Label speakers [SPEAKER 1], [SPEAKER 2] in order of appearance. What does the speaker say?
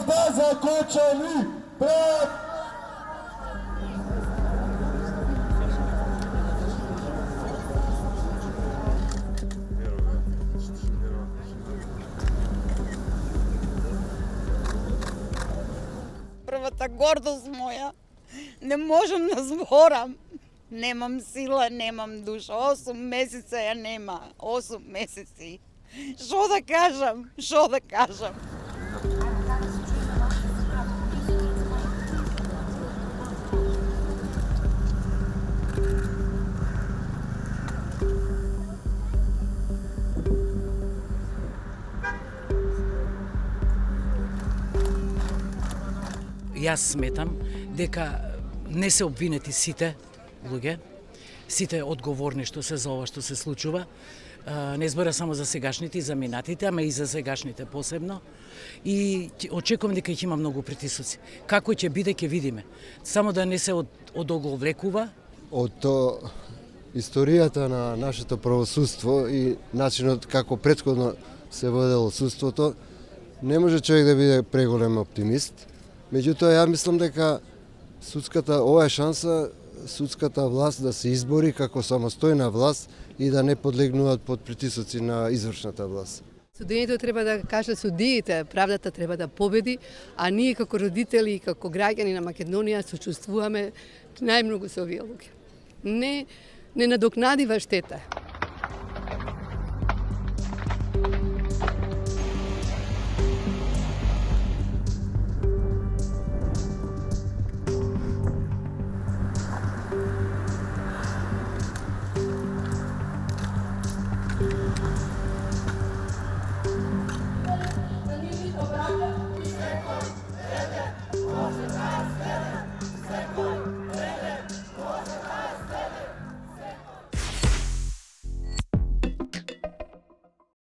[SPEAKER 1] Правда за Кочани! Правда!
[SPEAKER 2] Првата гордост моја. Не можам да зборам. Немам сила, немам душа. 8 месеца ја нема. 8 месеци. Што да кажам? Што да кажам?
[SPEAKER 3] Јас сметам дека не се обвинети сите луѓе, сите одговорни што се за ова што се случува. Не збора само за сегашните и за минатите, ама и за сегашните посебно. И очекувам дека ќе има многу притисоци. Како ќе биде, ќе видиме. Само да не се одоговлекува.
[SPEAKER 4] Од историјата на нашето правосудство и начинот како претходно се водело судството, не може човек да биде преголем оптимист. Меѓутоа, ја мислам дека ова е шанса судската власт да се избори како самостојна власт и да не подлегнуваат под притисоци на извршната власт.
[SPEAKER 5] Судењето треба да кажат судиите, правдата треба да победи, а ние како родители и како граѓани на Македонија сочувствуваме најмногу со овие луѓе. Не надокнадива штета.